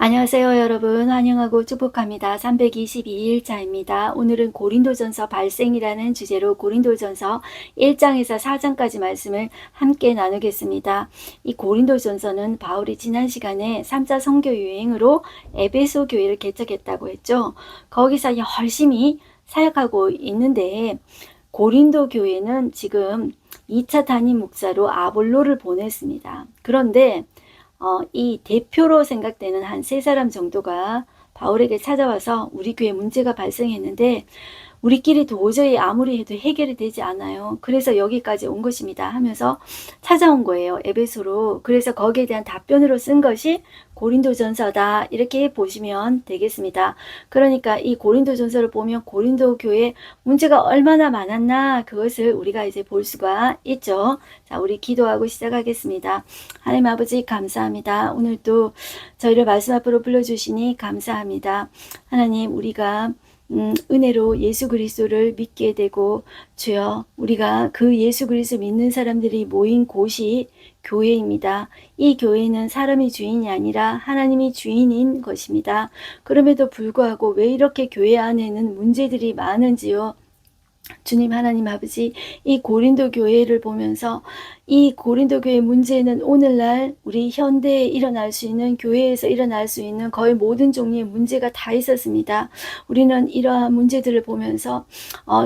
안녕하세요 여러분, 환영하고 축복합니다. 322일차입니다. 오늘은 고린도전서 발생이라는 주제로 고린도전서 1장에서 4장까지 말씀을 함께 나누겠습니다. 이 고린도전서는 바울이 지난 시간에 3차 선교 유행으로 에베소 교회를 개척했다고 했죠. 거기서 열심히 사역하고 있는데 고린도 교회는 지금 2차 담임 목사로 아볼로를 보냈습니다. 그런데 이 대표로 생각되는 한 3사람 정도가 바울에게 찾아와서 우리 교회 문제가 발생했는데 우리끼리 도저히 아무리 해도 해결이 되지 않아요. 그래서 여기까지 온 것입니다 하면서 찾아온 거예요. 에베소로. 그래서 거기에 대한 답변으로 쓴 것이 고린도전서다. 이렇게 보시면 되겠습니다. 그러니까 이 고린도전서를 보면 고린도 교회 문제가 얼마나 많았나 그것을 우리가 이제 볼 수가 있죠. 자, 우리 기도하고 시작하겠습니다. 하나님 아버지 감사합니다. 오늘도 저희를 말씀 앞으로 불러주시니 감사합니다. 하나님 우리가 은혜로 예수 그리스도를 믿게 되고 주여 우리가 그 예수 그리스도 믿는 사람들이 모인 곳이 교회입니다. 이 교회는 사람이 주인이 아니라 하나님이 주인인 것입니다. 그럼에도 불구하고 왜 이렇게 교회 안에는 문제들이 많은지요. 주님 하나님 아버지, 이 고린도 교회를 보면서 이 고린도 교회 문제는 오늘날 우리 현대에 일어날 수 있는, 교회에서 일어날 수 있는 거의 모든 종류의 문제가 다 있었습니다. 우리는 이러한 문제들을 보면서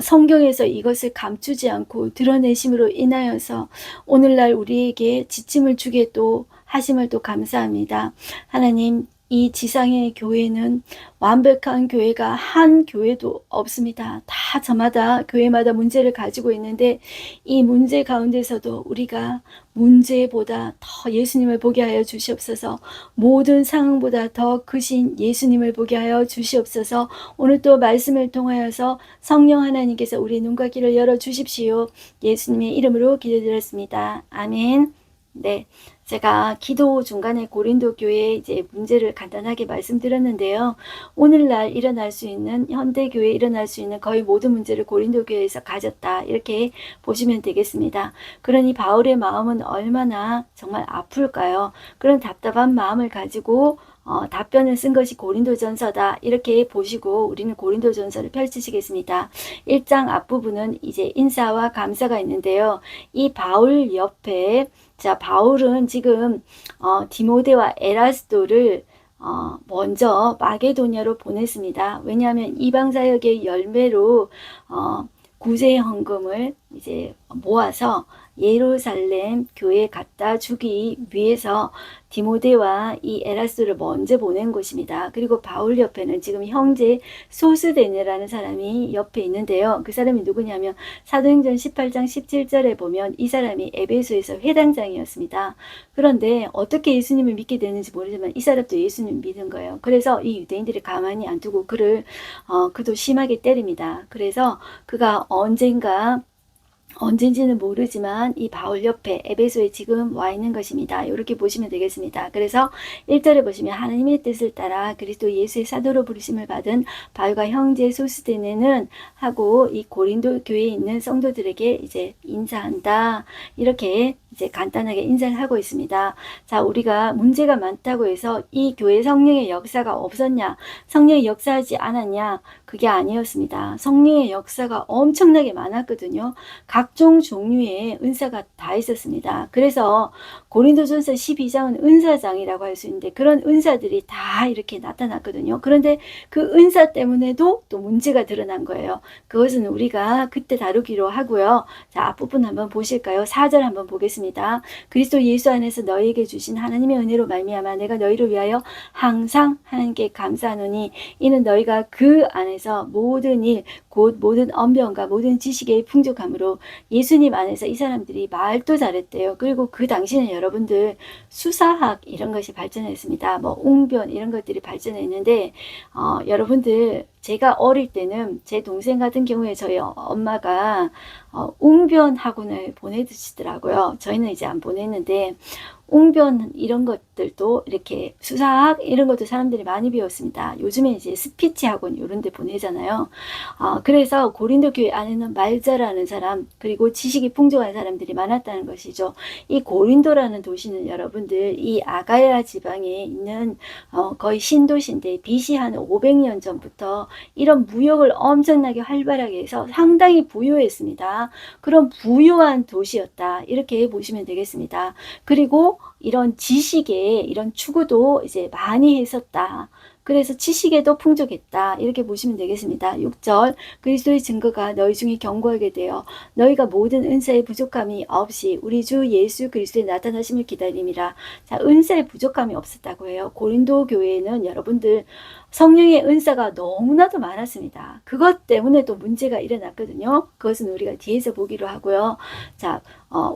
성경에서 이것을 감추지 않고 드러내심으로 인하여서 오늘날 우리에게 지침을 주게 또 하심을 또 감사합니다. 하나님, 이 지상의 교회는 완벽한 교회가 한 교회도 없습니다. 다 저마다 교회마다 문제를 가지고 있는데 이 문제 가운데서도 우리가 문제보다 더 예수님을 보게 하여 주시옵소서. 모든 상황보다 더 크신 예수님을 보게 하여 주시옵소서. 오늘 또 말씀을 통하여서 성령 하나님께서 우리 눈과 귀를 열어 주십시오. 예수님의 이름으로 기도드렸습니다. 아멘. 네. 제가 기도 중간에 고린도 교회의 이제 문제를 간단하게 말씀드렸는데요. 오늘날 일어날 수 있는, 현대 교회에 일어날 수 있는 거의 모든 문제를 고린도 교회에서 가졌다. 이렇게 보시면 되겠습니다. 그러니 바울의 마음은 얼마나 정말 아플까요? 그런 답답한 마음을 가지고 답변을 쓴 것이 고린도전서다. 이렇게 보시고 우리는 고린도전서를 펼치시겠습니다. 1장 앞부분은 이제 인사와 감사가 있는데요. 이 바울 옆에 자, 바울은 지금 디모데와 에라스도를 먼저 마게도냐로 보냈습니다. 왜냐하면 이방사역의 열매로 구제 헌금을 이제 모아서 예루살렘 교회에 갖다 주기 위해서 디모데와 이 에라스도를 먼저 보낸 것입니다. 그리고 바울 옆에는 지금 형제 소스데네라는 사람이 옆에 있는데요. 그 사람이 누구냐면 사도행전 18장 17절에 보면 이 사람이 에베소에서 회당장이었습니다. 그런데 어떻게 예수님을 믿게 되는지 모르지만 이 사람도 예수님을 믿은 거예요. 그래서 이 유대인들이 가만히 안 두고 그도 심하게 때립니다. 그래서 그가 언젠지는 모르지만 이 바울 옆에 에베소에 지금 와 있는 것입니다. 이렇게 보시면 되겠습니다. 그래서 1절에 보시면 하나님의 뜻을 따라 그리스도 예수의 사도로 부르심을 받은 바울과 형제 소스데네는 하고 이 고린도 교회에 있는 성도들에게 이제 인사한다. 이렇게 이제 간단하게 인사를 하고 있습니다. 자, 우리가 문제가 많다고 해서 이 교회 성령의 역사가 없었냐? 성령이 역사하지 않았냐? 그게 아니었습니다. 성령의 역사가 엄청나게 많았거든요. 각종 종류의 은사가 다 있었습니다. 그래서 고린도전서 12장은 은사장이라고 할 수 있는데 그런 은사들이 다 이렇게 나타났거든요. 그런데 그 은사 때문에도 또 문제가 드러난 거예요. 그것은 우리가 그때 다루기로 하고요. 자, 앞부분 한번 보실까요? 4절 한번 보겠습니다. 그리스도 예수 안에서 너희에게 주신 하나님의 은혜로 말미암아 내가 너희를 위하여 항상 하나님께 감사하노니 이는 너희가 그 안에서 모든 일 곧 모든 언변과 모든 지식의 풍족함으로 예수님 안에서 이 사람들이 말도 잘했대요. 그리고 그 당시에는 여러분들 수사학 이런 것이 발전했습니다. 뭐 웅변 이런 것들이 발전했는데 여러분들 제가 어릴 때는 제 동생 같은 경우에 저희 엄마가 웅변 학원을 보내주시더라고요. 저희는 이제 안 보냈는데 웅변 이런 것들도 이렇게 수사학 이런 것도 사람들이 많이 배웠습니다. 요즘에 이제 스피치 학원 이런 데 보내잖아요. 그래서 고린도 교회 안에는 말 잘하는 사람 그리고 지식이 풍족한 사람들이 많았다는 것이죠. 이 고린도라는 도시는 여러분들 이 아가야 지방에 있는 거의 신도시인데 BC 한 500년 전부터 이런 무역을 엄청나게 활발하게 해서 상당히 부유했습니다. 그런 부유한 도시였다. 이렇게 보시면 되겠습니다. 그리고 이런 지식에 이런 추구도 이제 많이 했었다. 그래서 지식에도 풍족했다. 이렇게 보시면 되겠습니다. 6절 그리스도의 증거가 너희 중에 견고하게 되어 너희가 모든 은사의 부족함이 없이 우리 주 예수 그리스도의 나타나심을 기다림이라. 자, 은사의 부족함이 없었다고 해요. 고린도 교회에는 여러분들 성령의 은사가 너무나도 많았습니다. 그것 때문에 또 문제가 일어났거든요. 그것은 우리가 뒤에서 보기로 하고요. 자,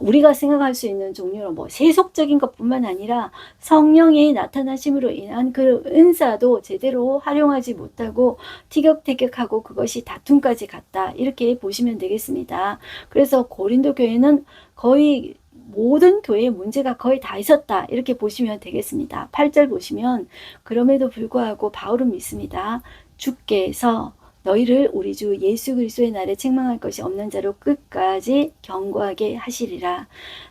우리가 생각할 수 있는 종류로 뭐 세속적인 것뿐만 아니라 성령의 나타나심으로 인한 그 은사도 제대로 활용하지 못하고 티격태격하고 그것이 다툼까지 갔다. 이렇게 보시면 되겠습니다. 그래서 고린도 교회는 거의 모든 교회에 문제가 거의 다 있었다. 이렇게 보시면 되겠습니다. 8절 보시면 그럼에도 불구하고 바울은 믿습니다. 주께서 너희를 우리 주 예수 그리스도의 날에 책망할 것이 없는 자로 끝까지 견고하게 하시리라.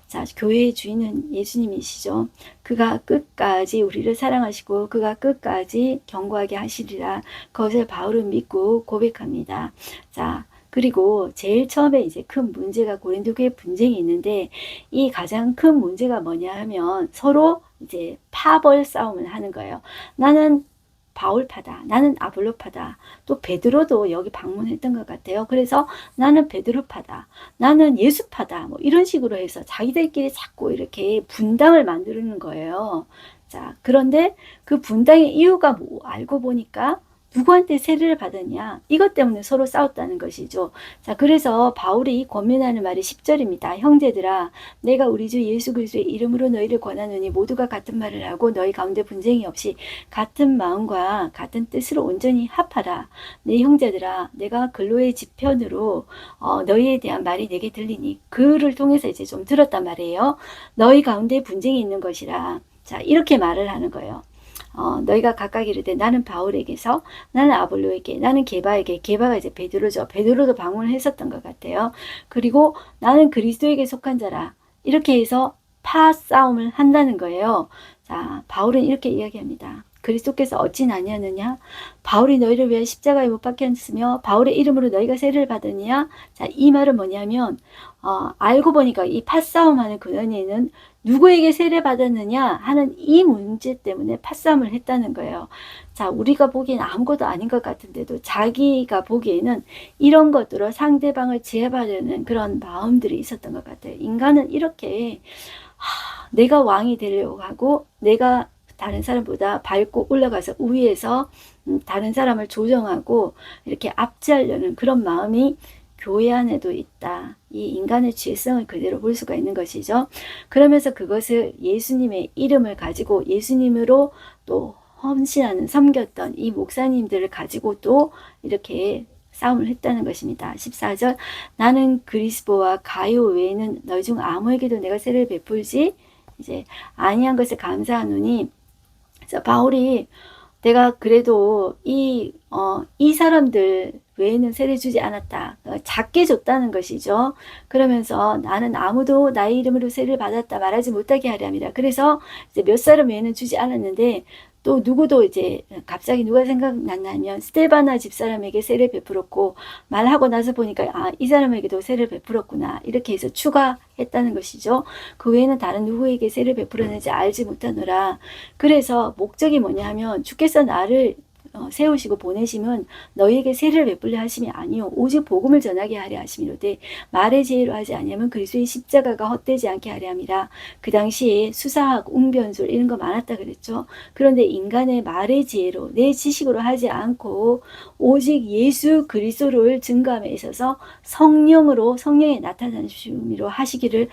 자, 교회의 주인은 예수님이시죠. 그가 끝까지 우리를 사랑하시고 그가 끝까지 견고하게 하시리라. 그것을 바울은 믿고 고백합니다. 자, 그리고 제일 처음에 이제 큰 문제가 고린도 교회 분쟁이 있는데 이 가장 큰 문제가 뭐냐 하면 서로 이제 파벌 싸움을 하는 거예요. 나는 바울파다. 나는 아볼로파다. 또 베드로도 여기 방문했던 것 같아요. 그래서 나는 베드로파다. 나는 예수파다. 뭐 이런 식으로 해서 자기들끼리 자꾸 이렇게 분당을 만드는 거예요. 자, 그런데 그 분당의 이유가 뭐 알고 보니까 누구한테 세례를 받았냐? 이것 때문에 서로 싸웠다는 것이죠. 자, 그래서 바울이 권면하는 말이 10절입니다. 형제들아, 내가 우리 주 예수 그리스도의 이름으로 너희를 권하노니 모두가 같은 말을 하고 너희 가운데 분쟁이 없이 같은 마음과 같은 뜻으로 온전히 합하라. 내 형제들아, 내가 근로의 지편으로 너희에 대한 말이 내게 들리니 그를 통해서 이제 좀 들었단 말이에요. 너희 가운데 분쟁이 있는 것이라. 자, 이렇게 말을 하는 거예요. 너희가 각각 이르되 나는 바울에게서 나는 아볼로에게 나는 게바에게 게바가 이제 베드로죠. 베드로도 방문을 했었던 것 같아요. 그리고 나는 그리스도에게 속한 자라. 이렇게 해서 파싸움을 한다는 거예요. 자, 바울은 이렇게 이야기합니다. 그리스도께서 어찌 나냐느냐? 바울이 너희를 위해 십자가에 못 박혔으며 바울의 이름으로 너희가 세례를 받으냐? 자, 이 말은 뭐냐면 알고 보니까 이 파싸움하는 근원에는 누구에게 세례 받았느냐 하는 이 문제 때문에 파싸움을 했다는 거예요. 자, 우리가 보기엔 아무것도 아닌 것 같은데도 자기가 보기에는 이런 것들로 상대방을 제압하려는 그런 마음들이 있었던 것 같아요. 인간은 이렇게 내가 왕이 되려고 하고 내가 다른 사람보다 밟고 올라가서 우위에서 다른 사람을 조정하고 이렇게 압제하려는 그런 마음이 교회 안에도 있다. 이 인간의 죄성을 그대로 볼 수가 있는 것이죠. 그러면서 그것을 예수님의 이름을 가지고 예수님으로 또 헌신하는 섬겼던 이 목사님들을 가지고 또 이렇게 싸움을 했다는 것입니다. 14절 나는 그리스보와 가요 외에는 너희 중 아무에게도 내가 세례를 베풀지 이제 아니한 것을 감사하노니 그래서 바울이 내가 그래도 이 사람들 외에는 세례 주지 않았다. 작게 줬다는 것이죠. 그러면서 나는 아무도 나의 이름으로 세례를 받았다 말하지 못하게 하려 함이라. 그래서 이제 몇 사람 외에는 주지 않았는데 또 누구도 이제 갑자기 누가 생각났냐면 스테바나 집사람에게 세례를 베풀었고 말하고 나서 보니까 이 사람에게도 세례를 베풀었구나 이렇게 해서 추가했다는 것이죠. 그 외에는 다른 누구에게 세례를 베풀었는지 알지 못하노라. 그래서 목적이 뭐냐면 주께서 나를 세우시고 보내심은 너희에게 세례를 베풀려 하심이 아니요 오직 복음을 전하게 하려 하심이로되 말의 지혜로 하지 아니하면 그리스도의 십자가가 헛되지 않게 하려 함이라. 그 당시에 수사학, 웅변술 이런 거 많았다 그랬죠. 그런데 인간의 말의 지혜로 내 지식으로 하지 않고 오직 예수 그리스도를 증거함에 있어서 성령으로 성령의 나타나심으로 하시기를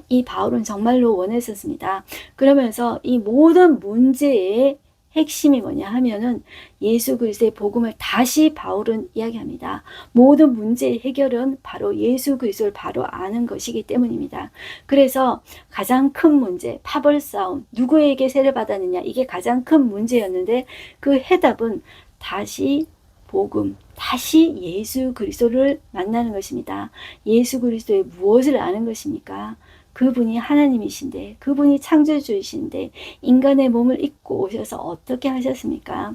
이 바울은 정말로 원했었습니다. 그러면서 이 모든 문제에 핵심이 뭐냐 하면은 예수 그리스도의 복음을 다시 바울은 이야기합니다. 모든 문제의 해결은 바로 예수 그리스도를 바로 아는 것이기 때문입니다. 그래서 가장 큰 문제, 파벌 싸움, 누구에게 세례받았느냐, 이게 가장 큰 문제였는데 그 해답은 다시 복음, 다시 예수 그리스도를 만나는 것입니다. 예수 그리스도의 무엇을 아는 것입니까? 그분이 하나님이신데, 그분이 창조주이신데 인간의 몸을 입고 오셔서 어떻게 하셨습니까?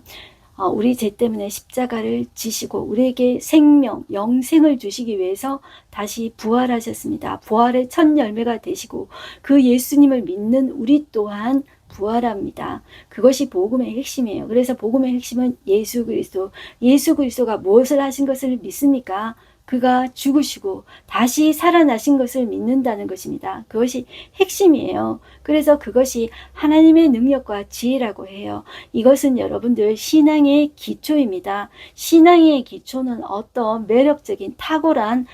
우리 죄 때문에 십자가를 지시고 우리에게 생명, 영생을 주시기 위해서 다시 부활하셨습니다. 부활의 첫 열매가 되시고 그 예수님을 믿는 우리 또한 부활합니다. 그것이 복음의 핵심이에요. 그래서 복음의 핵심은 예수 그리스도. 예수 그리스도가 무엇을 하신 것을 믿습니까? 그가 죽으시고 다시 살아나신 것을 믿는다는 것입니다. 그것이 핵심이에요. 그래서 그것이 하나님의 능력과 지혜라고 해요. 이것은 여러분들 신앙의 기초입니다. 신앙의 기초는 어떤 매력적인 탁월한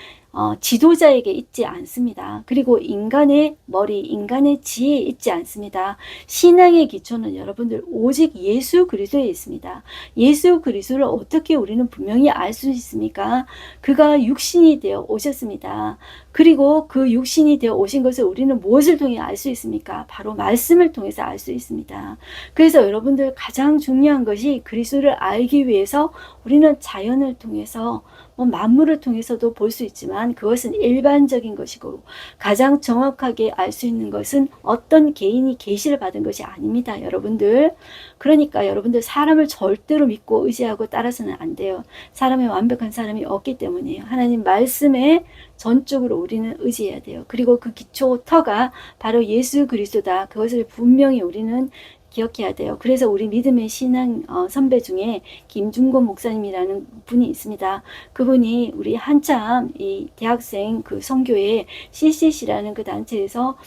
지도자에게 있지 않습니다. 그리고 인간의 머리, 인간의 지혜에 있지 않습니다. 신앙의 기초는 여러분들 오직 예수 그리스도에 있습니다. 예수 그리스도를 어떻게 우리는 분명히 알 수 있습니까? 그가 육신이 되어 오셨습니다. 그리고 그 육신이 되어 오신 것을 우리는 무엇을 통해 알 수 있습니까? 바로 말씀을 통해서 알 수 있습니다. 그래서 여러분들 가장 중요한 것이 그리스도를 알기 위해서 우리는 자연을 통해서 만물을 통해서도 볼 수 있지만 그것은 일반적인 것이고 가장 정확하게 알 수 있는 것은 어떤 개인이 계시를 받은 것이 아닙니다. 여러분들. 그러니까 여러분들 사람을 절대로 믿고 의지하고 따라서는 안 돼요. 사람의 완벽한 사람이 없기 때문이에요. 하나님 말씀에 전적으로 우리는 의지해야 돼요. 그리고 그 기초 터가 바로 예수 그리스도다. 그것을 분명히 우리는 기억해야 돼요. 그래서 우리 믿음의 신앙 선배 중에 김중곤 목사님이라는 분이 있습니다. 그분이 우리 한참 이 대학생 그 선교회 CCC라는 그 단체에서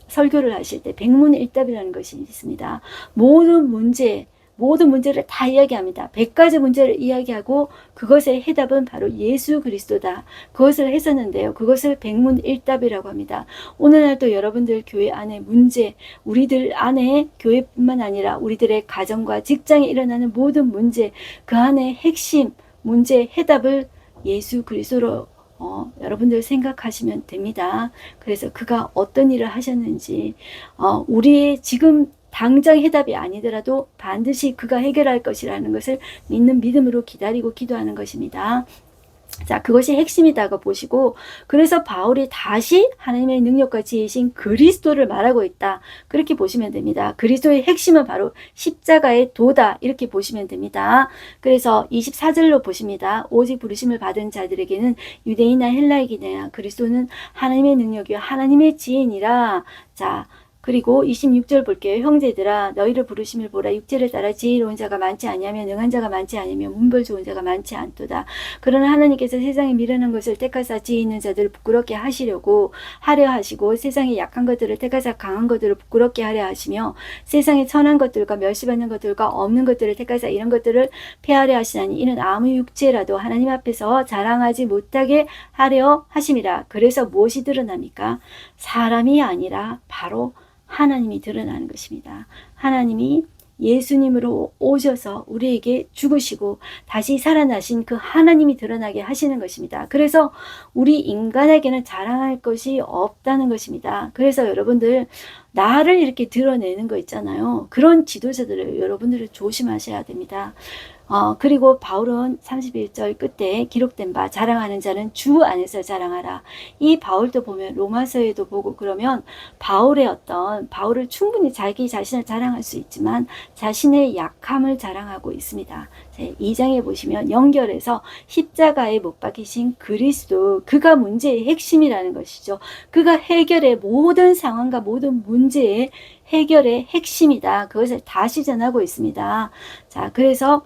설교를 하실 때 백문일답이라는 것이 있습니다. 모든 문제를 다 이야기합니다. 100가지 문제를 이야기하고 그것의 해답은 바로 예수 그리스도다. 그것을 했었는데요. 그것을 백문일답이라고 합니다. 오늘날도 여러분들 교회 안에 문제, 우리들 안에 교회뿐만 아니라 우리들의 가정과 직장에 일어나는 모든 문제, 그 안에 핵심, 문제의 해답을 예수 그리스도로 여러분들 생각하시면 됩니다. 그래서 그가 어떤 일을 하셨는지 우리의 지금 당장 해답이 아니더라도 반드시 그가 해결할 것이라는 것을 믿는 믿음으로 기다리고 기도하는 것입니다. 자, 그것이 핵심이다고 보시고, 그래서 바울이 다시 하나님의 능력과 지혜이신 그리스도를 말하고 있다. 그렇게 보시면 됩니다. 그리스도의 핵심은 바로 십자가의 도다. 이렇게 보시면 됩니다. 그래서 24절로 보십니다. 오직 부르심을 받은 자들에게는 유대인이나 헬라인이나 그리스도는 하나님의 능력이요 하나님의 지혜니라. 자, 그리고 26절 볼게요. 형제들아 너희를 부르심을 보라. 육체를 따라 지혜로운 자가 많지 아니하며 능한 자가 많지 아니며 문벌 좋은 자가 많지 않도다. 그러나 하나님께서 세상에 미련한 것을 택하사 지혜 있는 자들을 부끄럽게 하려 하시고 세상에 약한 것들을 택하사 강한 것들을 부끄럽게 하려 하시며 세상에 천한 것들과 멸시받는 것들과 없는 것들을 택하사 이런 것들을 폐하려 하시나니 이는 아무 육체라도 하나님 앞에서 자랑하지 못하게 하려 하심이라. 그래서 무엇이 드러납니까? 사람이 아니라 바로 하나님이 드러나는 것입니다. 하나님이 예수님으로 오셔서 우리에게 죽으시고 다시 살아나신 그 하나님이 드러나게 하시는 것입니다. 그래서 우리 인간에게는 자랑할 것이 없다는 것입니다. 그래서 여러분들 나를 이렇게 드러내는 거 있잖아요. 그런 지도자들을 여러분들을 조심하셔야 됩니다. 그리고 바울은 31절 끝에 기록된 바 자랑하는 자는 주 안에서 자랑하라. 이 바울도 보면 로마서에도 보고 그러면 바울을 충분히 자기 자신을 자랑할 수 있지만 자신의 약함을 자랑하고 있습니다. 2장에 보시면 연결해서 십자가에 못 박히신 그리스도, 그가 문제의 핵심이라는 것이죠. 그가 해결의 모든 상황과 모든 문제의 해결의 핵심이다. 그것을 다시 전하고 있습니다. 자, 그래서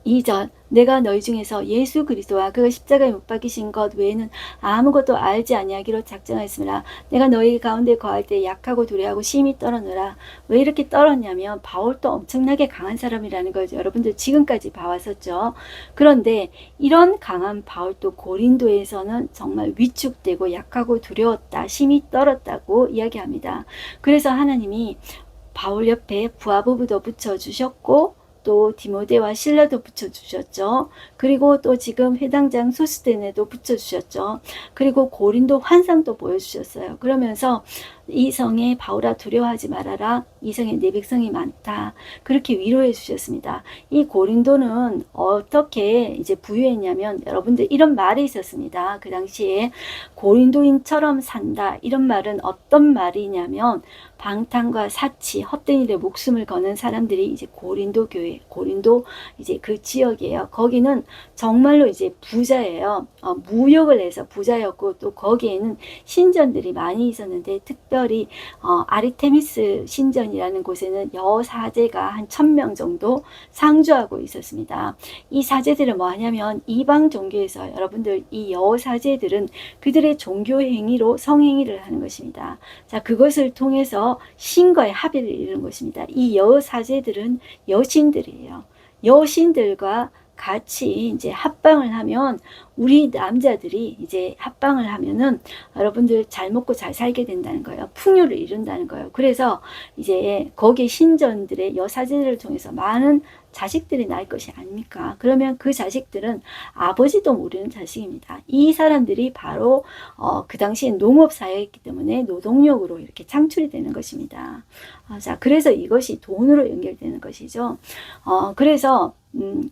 2절 내가 너희 중에서 예수 그리스도와 그 십자가에 못 박히신 것 외에는 아무것도 알지 아니하기로 작정하였습니다. 내가 너희 가운데 거할 때 약하고 두려워하고 심히 떨었노라. 왜 이렇게 떨었냐면 바울도 엄청나게 강한 사람이라는 걸 여러분들 지금까지 봐왔었죠. 그런데 이런 강한 바울도 고린도에서는 정말 위축되고 약하고 두려웠다, 심히 떨었다고 이야기합니다. 그래서 하나님이 바울 옆에 부하부부도 붙여주셨고 또 디모데와 실라도 붙여주셨죠. 그리고 또 지금 회당장 소스테네도 붙여주셨죠. 그리고 고린도 환상도 보여주셨어요. 그러면서 이 성에 바울아 두려워하지 말아라. 이 성에 내 백성이 많다. 그렇게 위로해 주셨습니다. 이 고린도는 어떻게 이제 부유했냐면 여러분들 이런 말이 있었습니다. 그 당시에 고린도인처럼 산다. 이런 말은 어떤 말이냐면 방탕과 사치, 헛된 일에 목숨을 거는 사람들이 이제 고린도 교회, 고린도 이제 그 지역이에요. 거기는 정말로 이제 부자예요. 무역을 해서 부자였고 또 거기에는 신전들이 많이 있었는데 특별히 아리테미스 신전이라는 곳에는 여사제가 한 1000명 정도 상주하고 있었습니다. 이 사제들은 뭐 하냐면 이방 종교에서 여러분들 이 여사제들은 그들의 종교 행위로 성행위를 하는 것입니다. 자, 그것을 통해서 신과의 합의를 이루는 것입니다. 이 여사제들은 여신들이에요. 여신들과 같이 이제 합방을 하면 우리 남자들이 이제 합방을 하면은 여러분들 잘 먹고 잘 살게 된다는 거예요. 풍요를 이룬다는 거예요. 그래서 이제 거기 신전들의 여사제들을 통해서 많은 자식들이 날 것이 아닙니까? 그러면 그 자식들은 아버지도 모르는 자식입니다. 이 사람들이 바로 그 당시에 농업사회였기 때문에 노동력으로 이렇게 창출이 되는 것입니다. 자, 그래서 이것이 돈으로 연결되는 것이죠. 그래서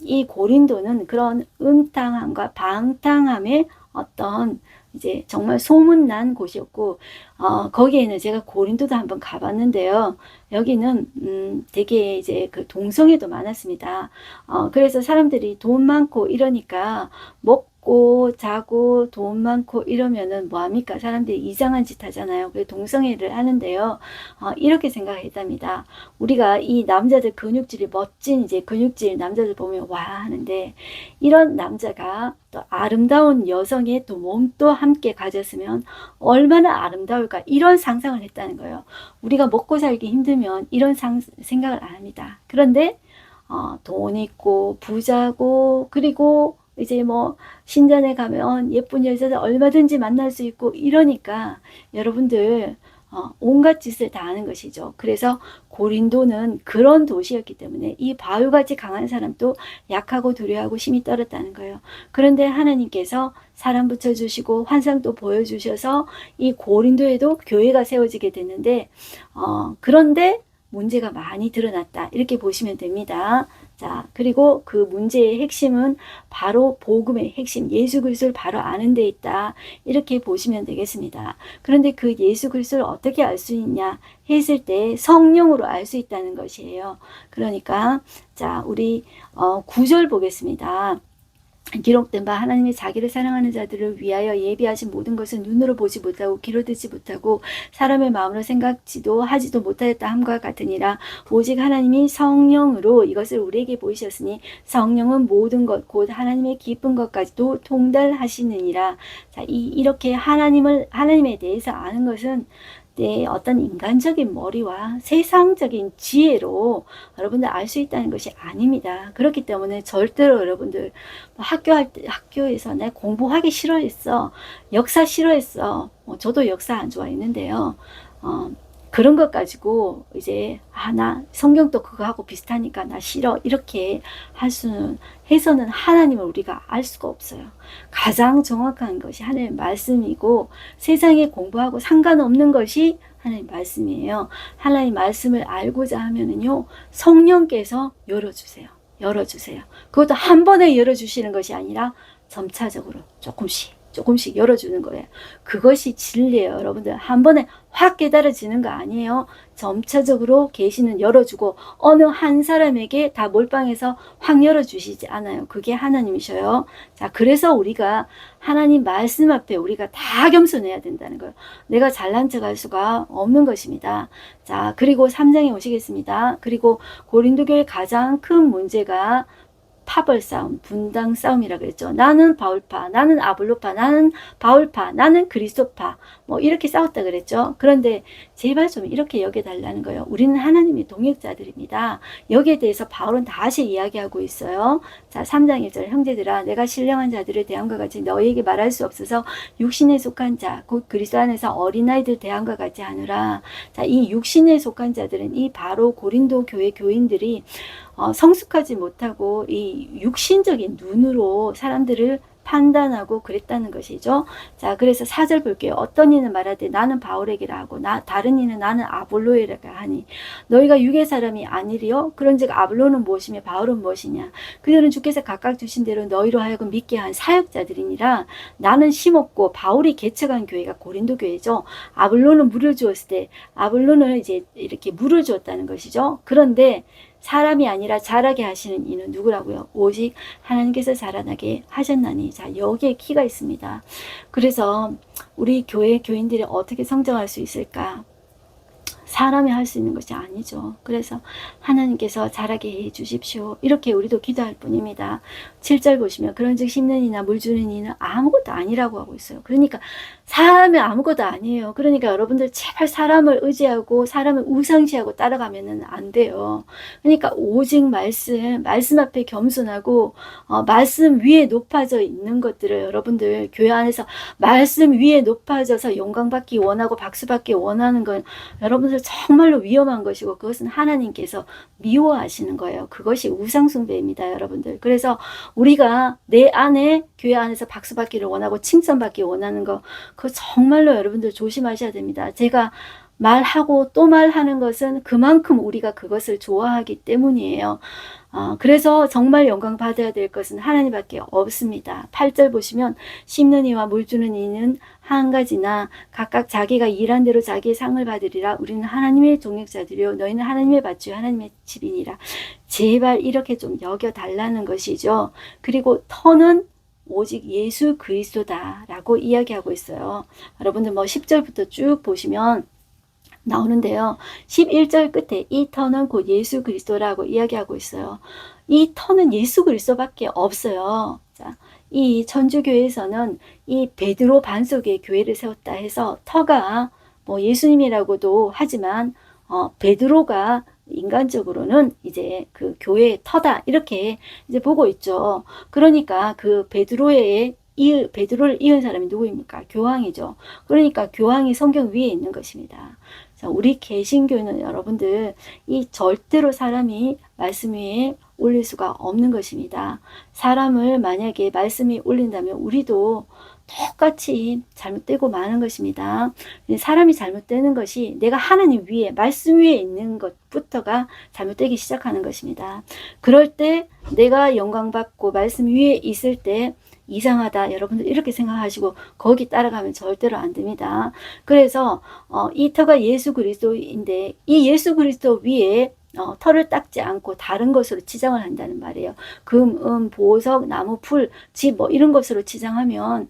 이 고린도는 그런 음탕함과 방탕함의 어떤 이제 정말 소문난 곳이었고 거기에는 제가 고린도도 한번 가봤는데요. 여기는 되게 이제 그 동성애도 많았습니다. 그래서 사람들이 돈 많고 이러니까 먹고 자고 돈 많고 이러면은 뭐합니까? 사람들이 이상한 짓 하잖아요. 그래서 동성애를 하는데요. 이렇게 생각했답니다. 우리가 이 남자들 근육질이 멋진 이제 근육질 남자들 보면 와 하는데 이런 남자가 또 아름다운 여성의 또 몸도 함께 가졌으면 얼마나 아름다울까 이런 상상을 했다는 거예요. 우리가 먹고 살기 힘들면 이런 생각을 안 합니다. 그런데 돈 있고 부자고 그리고 이제 뭐 신전에 가면 예쁜 여자들 얼마든지 만날 수 있고 이러니까 여러분들 온갖 짓을 다 하는 것이죠. 그래서 고린도는 그런 도시였기 때문에 이 바울같이 강한 사람도 약하고 두려워하고 심히 떨었다는 거예요. 그런데 하나님께서 사람 붙여주시고 환상도 보여주셔서 이 고린도에도 교회가 세워지게 됐는데 그런데 문제가 많이 드러났다. 이렇게 보시면 됩니다. 자, 그리고 그 문제의 핵심은 바로 복음의 핵심, 예수 그리스도를 바로 아는 데 있다. 이렇게 보시면 되겠습니다. 그런데 그 예수 그리스도를 어떻게 알 수 있냐 했을 때 성령으로 알 수 있다는 것이에요. 그러니까 자, 우리 9절 보겠습니다. 기록된 바 하나님이 자기를 사랑하는 자들을 위하여 예비하신 모든 것은 눈으로 보지 못하고 귀로 듣지 못하고 사람의 마음으로 생각지도 하지도 못하였다 함과 같으니라. 오직 하나님이 성령으로 이것을 우리에게 보이셨으니 성령은 모든 것 곧 하나님의 기쁜 것까지도 통달하시느니라. 자, 이렇게 하나님에 대해서 아는 것은 내 어떤 인간적인 머리와 세상적인 지혜로 여러분들 알 수 있다는 것이 아닙니다. 그렇기 때문에 절대로 여러분들 학교에서 내 공부하기 싫어했어. 역사 싫어했어. 저도 역사 안 좋아했는데요. 그런 것 가지고 이제 나 성경도 그거 하고 비슷하니까 나 싫어 이렇게 해서는 하나님을 우리가 알 수가 없어요. 가장 정확한 것이 하나님의 말씀이고 세상에 공부하고 상관없는 것이 하나님 말씀이에요. 하나님 말씀을 알고자 하면은요 성령께서 열어주세요. 그것도 한 번에 열어주시는 것이 아니라 점차적으로 조금씩 열어주는 거예요. 그것이 진리예요. 여러분들 한 번에 확 깨달아지는 거 아니에요. 점차적으로 계시는 열어주고 어느 한 사람에게 다 몰빵해서 확 열어주시지 않아요. 그게 하나님이셔요. 자, 그래서 우리가 하나님 말씀 앞에 우리가 다 겸손해야 된다는 거예요. 내가 잘난 척할 수가 없는 것입니다. 자, 그리고 3장에 오시겠습니다. 그리고 고린도 교회 가장 큰 문제가 파벌 싸움, 분당 싸움이라 그랬죠. 나는 바울파, 나는 아볼로파, 나는 바울파, 나는 그리스도파, 뭐 이렇게 싸웠다 그랬죠. 그런데 제발 좀 이렇게 여겨달라는 거예요. 우리는 하나님의 동역자들입니다. 여기에 대해서 바울은 다시 이야기하고 있어요. 자, 3장 1절, 형제들아 내가 신령한 자들을 대함과 같이 너희에게 말할 수 없어서 육신에 속한 자, 곧 그리스도 안에서 어린아이들 대함과 같이 하느라. 자, 이 육신에 속한 자들은 이 바로 고린도 교회 교인들이 성숙하지 못하고 이 육신적인 눈으로 사람들을 판단하고 그랬다는 것이죠. 자, 그래서 4절 볼게요. 어떤 이는 말하되 나는 바울에게라 하고 다른 이는 나는 아볼로에라 하니 너희가 육의 사람이 아니리요? 그런즉 아볼로는 무엇이며 바울은 무엇이냐? 그들은 주께서 각각 주신 대로 너희로 하여금 믿게 한 사역자들이니라. 나는 심었고 바울이 개척한 교회가 고린도 교회죠. 아볼로는 물을 주었을 때 아볼로는 이제 이렇게 물을 주었다는 것이죠. 그런데 사람이 아니라 자라게 하시는 이는 누구라고요? 오직 하나님께서 자라나게 하셨나니. 자, 여기에 키가 있습니다. 그래서 우리 교회 교인들이 어떻게 성장할 수 있을까? 사람이 할 수 있는 것이 아니죠. 그래서 하나님께서 자라게 해 주십시오. 이렇게 우리도 기도할 뿐입니다. 7절 보시면 그런즉 심는 이나 물 주는 이는 아무것도 아니라고 하고 있어요. 그러니까 사람이 아무것도 아니에요. 그러니까 여러분들 제발 사람을 의지하고 사람을 우상시하고 따라가면 안 돼요. 그러니까 오직 말씀 앞에 겸손하고 말씀 위에 높아져 있는 것들을 여러분들 교회 안에서 말씀 위에 높아져서 영광받기 원하고 박수받기 원하는 건 여러분들 정말로 위험한 것이고 그것은 하나님께서 미워하시는 거예요. 그것이 우상숭배입니다, 여러분들. 그래서 우리가 내 안에 교회 안에서 박수받기를 원하고 칭찬받기 원하는 거 그거 정말로 여러분들 조심하셔야 됩니다. 제가 말하고 또 말하는 것은 그만큼 우리가 그것을 좋아하기 때문이에요. 그래서 정말 영광 받아야 될 것은 하나님밖에 없습니다. 8절 보시면 심는 이와 물 주는 이는 한 가지나 각각 자기가 일한 대로 자기의 상을 받으리라. 우리는 하나님의 동역자들이요 너희는 하나님의 밭이요 하나님의 집이니라. 제발 이렇게 좀 여겨달라는 것이죠. 그리고 터는 오직 예수 그리스도다라고 이야기하고 있어요. 여러분들 뭐 10절부터 쭉 보시면 나오는데요. 11절 끝에 이 터는 곧 예수 그리스도라고 이야기하고 있어요. 이 터는 예수 그리스도밖에 없어요. 자, 이 천주교에서는 이 베드로 반석에 교회를 세웠다 해서 터가 뭐 예수님이라고도 하지만 베드로가 인간적으로는 이제 그 교회의 터다 이렇게 이제 보고 있죠. 그러니까 그 베드로를 이은 사람이 누구입니까? 교황이죠. 그러니까 교황이 성경 위에 있는 것입니다. 자, 우리 개신교는 여러분들 이 절대로 사람이 말씀 위에 올릴 수가 없는 것입니다. 사람을 만약에 말씀이 올린다면 우리도 똑같이 잘못되고 마는 것입니다. 사람이 잘못되는 것이 내가 하나님 위에 말씀 위에 있는 것부터가 잘못되기 시작하는 것입니다. 그럴 때 내가 영광받고 말씀 위에 있을 때 이상하다 여러분들 이렇게 생각하시고 거기 따라가면 절대로 안 됩니다. 그래서 이 터가 예수 그리스도인데 이 예수 그리스도 위에 털을 닦지 않고 다른 것으로 치장을 한다는 말이에요. 금, 보석, 나무, 풀, 집 뭐 이런 것으로 치장하면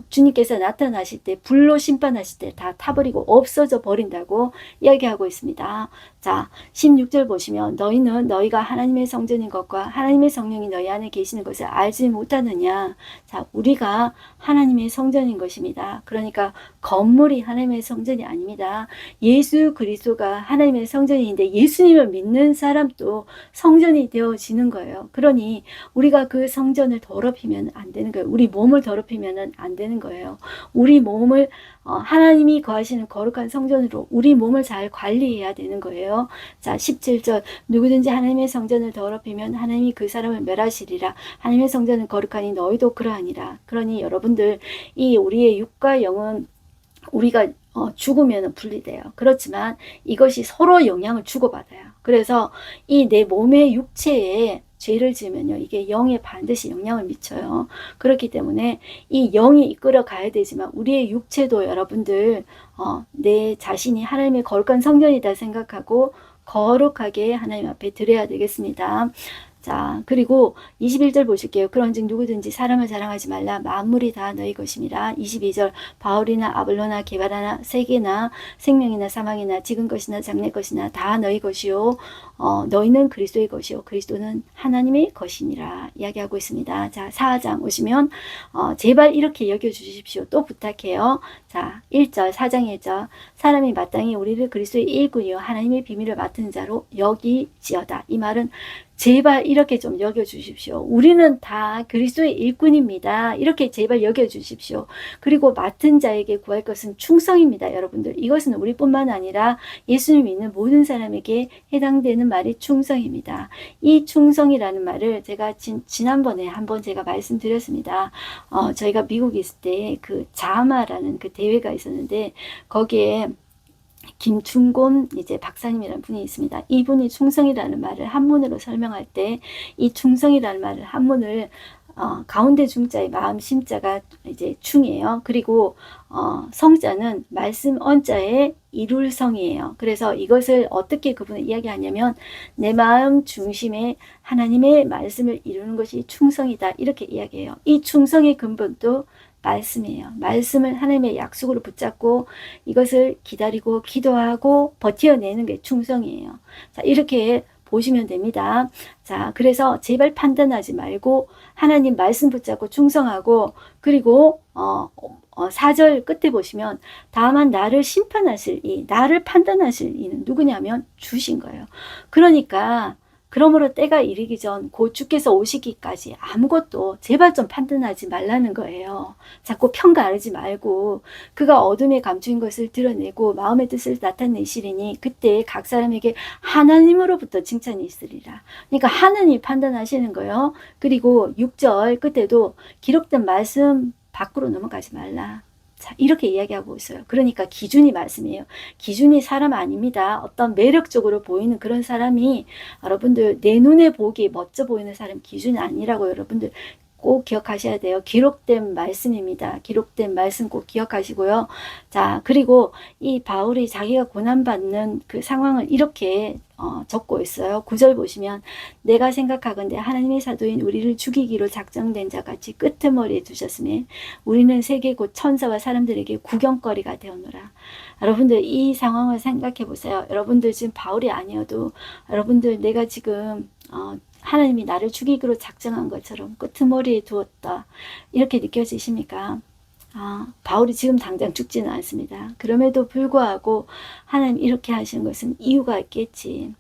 주님께서 나타나실 때 불로 심판하실 때 다 타버리고 없어져 버린다고 이야기하고 있습니다. 자, 16절 보시면 너희는 너희가 하나님의 성전인 것과 하나님의 성령이 너희 안에 계시는 것을 알지 못하느냐. 자, 우리가 하나님의 성전인 것입니다. 그러니까 건물이 하나님의 성전이 아닙니다. 예수 그리스도가 하나님의 성전인데 예수님을 믿는 사람도 성전이 되어지는 거예요. 그러니 우리가 그 성전을 더럽히면 안 되는 거예요. 우리 몸을 더럽히면 안 되는 거예요. 우리 몸을 하나님이 거하시는 거룩한 성전으로 우리 몸을 잘 관리해야 되는 거예요. 자, 17절 누구든지 하나님의 성전을 더럽히면 하나님이 그 사람을 멸하시리라. 하나님의 성전은 거룩하니 너희도 그러하니라. 그러니 여러분들 이 우리의 육과 영은 우리가 죽으면 분리돼요. 그렇지만 이것이 서로 영향을 주고받아요. 그래서 이 내 몸의 육체에 죄를 지으면요 이게 영에 반드시 영향을 미쳐요. 그렇기 때문에 이 영이 이끌어 가야 되지만 우리의 육체도 여러분들 내 자신이 하나님의 거룩한 성전이다 생각하고 거룩하게 하나님 앞에 드려야 되겠습니다. 자, 그리고 21절 보실게요. 그런즉 누구든지 사람을 자랑하지 말라. 만물이 다 너희 것임이라. 22절 바울이나 아볼로나 게바라나 세계나 생명이나 사망이나 지금 것이나 장래 것이나 다 너희 것이요. 너희는 그리스도의 것이요. 그리스도는 하나님의 것이니라. 이야기하고 있습니다. 자, 4장 오시면 제발 이렇게 여겨주십시오. 또 부탁해요. 자, 1절 4장 1절 사람이 마땅히 우리를 그리스도의 일꾼이요 하나님의 비밀을 맡은 자로 여기지어다. 이 말은 제발 이렇게 좀 여겨주십시오. 우리는 다 그리스도의 일꾼입니다. 이렇게 제발 여겨주십시오. 그리고 맡은 자에게 구할 것은 충성입니다. 여러분들 이것은 우리뿐만 아니라 예수님 믿는 모든 사람에게 해당되는 말이 충성입니다. 이 충성이라는 말을 제가 지난번에 한번 제가 말씀드렸습니다. 저희가 미국에 있을 때 그 자마라는 그 대회가 있었는데 거기에 김충곤 이제 박사님이라는 분이 있습니다. 이분이 충성이라는 말을 한문으로 설명할 때 이 충성이라는 말을 한문을 가운데 중자의 마음 심자가 이제 충이에요. 그리고 성자는 말씀 언자의 이룰성이에요. 그래서 이것을 어떻게 그분은 이야기하냐면 내 마음 중심에 하나님의 말씀을 이루는 것이 충성이다 이렇게 이야기해요. 이 충성의 근본도 말씀이에요. 말씀을 하나님의 약속으로 붙잡고 이것을 기다리고 기도하고 버텨내는 게 충성이에요. 자, 이렇게 보시면 됩니다. 자, 그래서 제발 판단하지 말고 하나님 말씀 붙잡고 충성하고 그리고 4절 끝에 보시면 다만 나를 심판하실 나를 판단하실 이는 누구냐면 주신 거예요. 그러니까 그러므로 때가 이르기 전 곧 주께서 오시기까지 아무것도 제발 좀 판단하지 말라는 거예요. 자꾸 평가하지 말고 그가 어둠에 감추인 것을 드러내고 마음의 뜻을 나타내시리니 그때 각 사람에게 하나님으로부터 칭찬이 있으리라. 그러니까 하나님이 판단하시는 거예요. 그리고 6절 끝에도 기록된 말씀 밖으로 넘어가지 말라. 자, 이렇게 이야기하고 있어요. 그러니까 기준이 말씀이에요. 기준이 사람 아닙니다. 어떤 매력적으로 보이는 그런 사람이 여러분들 내 눈에 보기 멋져 보이는 사람 기준이 아니라고 여러분들 꼭 기억하셔야 돼요. 기록된 말씀입니다. 기록된 말씀 꼭 기억하시고요. 자, 그리고 이 바울이 자기가 고난받는 그 상황을 이렇게 적고 있어요. 9절 보시면 내가 생각하건대 하나님의 사도인 우리를 죽이기로 작정된 자같이 끄트머리에 두셨으며 우리는 세계 곧 천사와 사람들에게 구경거리가 되었노라. 여러분들 이 상황을 생각해 보세요. 여러분들 지금 바울이 아니어도 여러분들 내가 지금 하나님이 나를 죽이기로 작정한 것처럼 끄트머리에 두었다. 이렇게 느껴지십니까? 바울이 지금 당장 죽지는 않습니다. 그럼에도 불구하고 하나님 이렇게 하시는 것은 이유가 있겠지.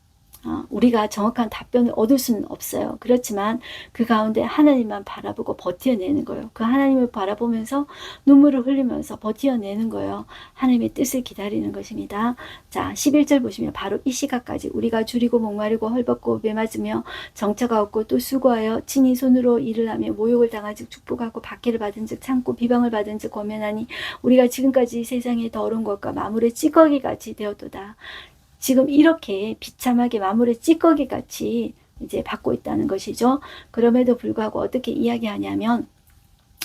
우리가 정확한 답변을 얻을 수는 없어요. 그렇지만 그 가운데 하나님만 바라보고 버텨내는 거예요. 그 하나님을 바라보면서 눈물을 흘리면서 버텨내는 거예요. 하나님의 뜻을 기다리는 것입니다. 자, 11절 보시면 바로 이 시각까지 우리가 줄이고 목마르고 헐벗고 매맞으며 정처가 없고 또 수고하여 친히 손으로 일을 하며 모욕을 당한즉 축복하고 박해를 받은즉 참고 비방을 받은즉 권면하니 우리가 지금까지 세상의 더러운 것과 마물의 찌꺼기같이 되었도다. 지금 이렇게 비참하게 마물의 찌꺼기같이 이제 받고 있다는 것이죠. 그럼에도 불구하고 어떻게 이야기하냐면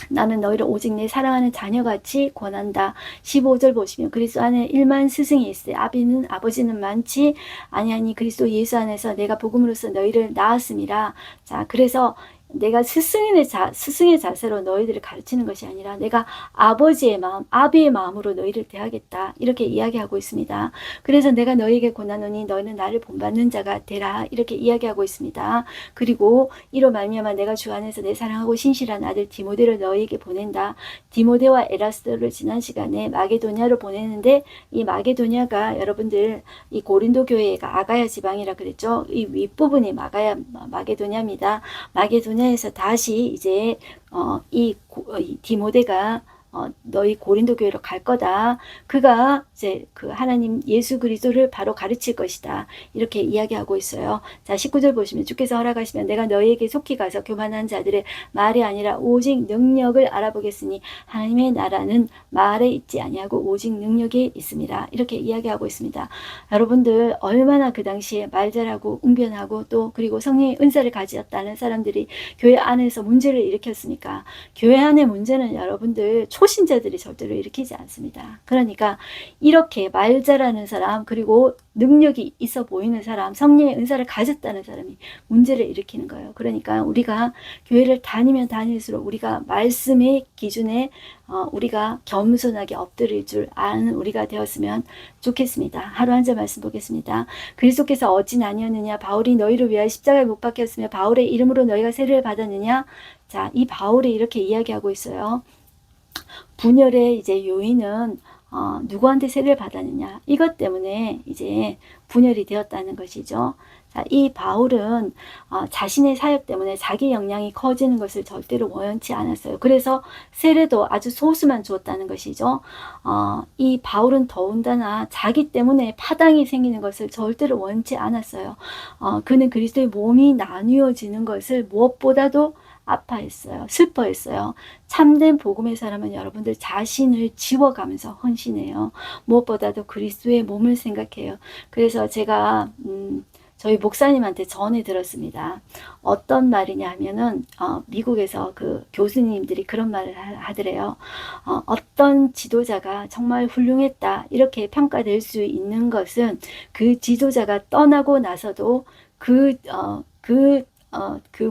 나는 너희를 오직 내 사랑하는 자녀같이 권한다. 15절 보시면 그리스도 안에 1만 스승이 있으되 아버지는 많지 아니하니 그리스도 예수 안에서 내가 복음으로써 너희를 낳았음이라. 자, 그래서 내가 스승의 자세로 너희들을 가르치는 것이 아니라 내가 아버지의 마음, 아비의 마음으로 너희를 대하겠다. 이렇게 이야기하고 있습니다. 그래서 내가 너희에게 권하노니 너희는 나를 본받는 자가 되라. 이렇게 이야기하고 있습니다. 그리고 이로 말미암아 내가 주 안에서 내 사랑하고 신실한 아들 디모데를 너희에게 보낸다. 디모데와 에라스도를 지난 시간에 마게도냐로 보내는데 이 마게도냐가 여러분들 이 고린도 교회가 아가야 지방이라 그랬죠. 이 윗부분이 마게도냐입니다. 마게도냐에서 다시 이제 이 디모데가 너희 고린도 교회로 갈 거다. 그가 이제 그 하나님 예수 그리스도를 바로 가르칠 것이다. 이렇게 이야기하고 있어요. 자, 19절 보시면 주께서 허락하시면 내가 너희에게 속히 가서 교만한 자들의 말이 아니라 오직 능력을 알아보겠으니 하나님의 나라는 말에 있지 아니하고 오직 능력에 있습니다. 이렇게 이야기하고 있습니다. 여러분들 얼마나 그 당시에 말 잘하고 웅변하고 또 그리고 성령의 은사를 가지었다는 사람들이 교회 안에서 문제를 일으켰습니까? 교회 안의 문제는 여러분들 초신자들이 절대로 일으키지 않습니다. 그러니까 이렇게 말 잘하는 사람, 그리고 능력이 있어 보이는 사람, 성령의 은사를 가졌다는 사람이 문제를 일으키는 거예요. 그러니까 우리가 교회를 다니면 다닐수록 우리가 말씀의 기준에 우리가 겸손하게 엎드릴 줄 아는 우리가 되었으면 좋겠습니다. 하루 한 절 말씀 보겠습니다. 그리스도께서 어찌 아니었느냐? 바울이 너희를 위하여 십자가에 못 박혔으며 바울의 이름으로 너희가 세례를 받았느냐? 자, 이 바울이 이렇게 이야기하고 있어요. 분열의 이제 요인은 누구한테 세례를 받았느냐? 이것 때문에 이제 분열이 되었다는 것이죠. 자, 이 바울은 자신의 사역 때문에 자기 역량이 커지는 것을 절대로 원치 않았어요. 그래서 세례도 아주 소수만 주었다는 것이죠. 이 바울은 더군다나 자기 때문에 파당이 생기는 것을 절대로 원치 않았어요. 그는 그리스도의 몸이 나뉘어지는 것을 무엇보다도 아파했어요. 슬퍼했어요. 참된 복음의 사람은 여러분들 자신을 지워가면서 헌신해요. 무엇보다도 그리스도의 몸을 생각해요. 그래서 제가 저희 목사님한테 전해 들었습니다. 어떤 말이냐 하면은 미국에서 그 교수님들이 그런 말을 하더래요. 어떤 지도자가 정말 훌륭했다 이렇게 평가될 수 있는 것은 그 지도자가 떠나고 나서도 그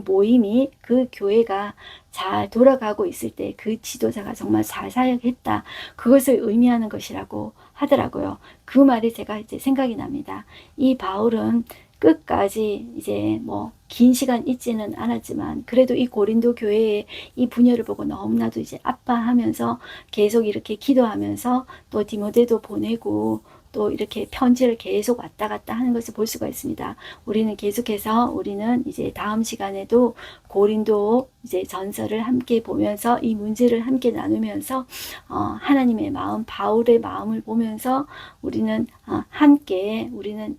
모임이, 그 교회가 잘 돌아가고 있을 때 그 지도자가 정말 잘 사역했다. 그것을 의미하는 것이라고 하더라고요. 그 말이 제가 이제 생각이 납니다. 이 바울은 끝까지 이제 뭐 긴 시간 있지는 않았지만 그래도 이 고린도 교회의 이 분열을 보고 너무나도 이제 아파하면서 계속 이렇게 기도하면서 또 디모데도 보내고 또 이렇게 편지를 계속 왔다 갔다 하는 것을 볼 수가 있습니다. 우리는 계속해서 우리는 이제 다음 시간에도 고린도 이제 전서를 함께 보면서 이 문제를 함께 나누면서 하나님의 마음, 바울의 마음을 보면서 우리는 함께 우리는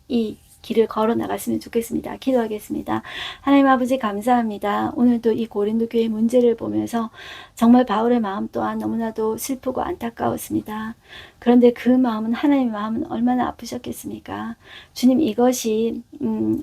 이 길을 걸어 나갔으면 좋겠습니다. 기도하겠습니다. 하나님 아버지 감사합니다. 오늘도 이 고린도 교회 문제를 보면서 정말 바울의 마음 또한 너무나도 슬프고 안타까웠습니다. 그런데 그 마음은, 하나님의 마음은 얼마나 아프셨겠습니까? 주님, 이것이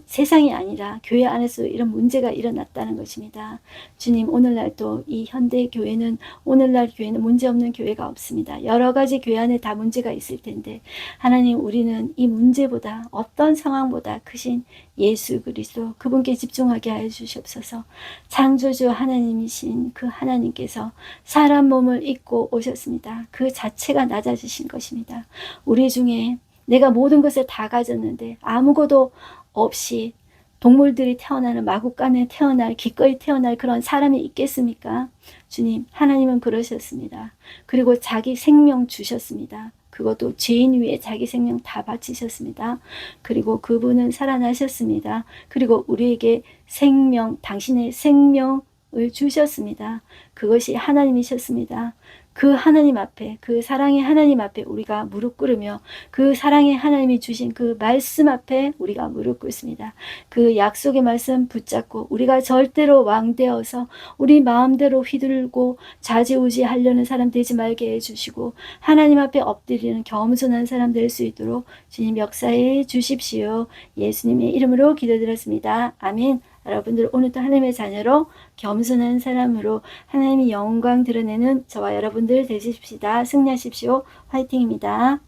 세상이 아니라 교회 안에서 이런 문제가 일어났다는 것입니다. 주님, 오늘날 또 이 현대 교회는, 오늘날 교회는 문제없는 교회가 없습니다. 여러 가지 교회 안에 다 문제가 있을 텐데 하나님, 우리는 이 문제보다, 어떤 상황보다 크신 예수 그리스도, 그분께 집중하게 하여 주시옵소서. 창조주 하나님이신 그 하나님께서 사람 몸을 입고 오셨습니다. 그 자체가 낮아지신 것입니다. 우리 중에 내가 모든 것을 다 가졌는데 아무것도 없이 동물들이 태어나는, 마구간에 태어날, 기꺼이 태어날 그런 사람이 있겠습니까? 주님, 하나님은 그러셨습니다. 그리고 자기 생명 주셨습니다. 그것도 죄인 위에 자기 생명 다 바치셨습니다. 그리고 그분은 살아나셨습니다. 그리고 우리에게 생명, 당신의 생명을 주셨습니다. 그것이 하나님이셨습니다. 그 하나님 앞에, 그 사랑의 하나님 앞에 우리가 무릎 꿇으며 그 사랑의 하나님이 주신 그 말씀 앞에 우리가 무릎 꿇습니다. 그 약속의 말씀 붙잡고 우리가 절대로 왕되어서 우리 마음대로 휘둘고 좌지우지하려는 사람 되지 말게 해주시고 하나님 앞에 엎드리는 겸손한 사람 될 수 있도록 주님 역사해 주십시오. 예수님의 이름으로 기도드렸습니다. 아멘. 여러분들 오늘도 하나님의 자녀로 겸손한 사람으로 하나님의 영광 드러내는 저와 여러분들 되십시다. 승리하십시오. 화이팅입니다.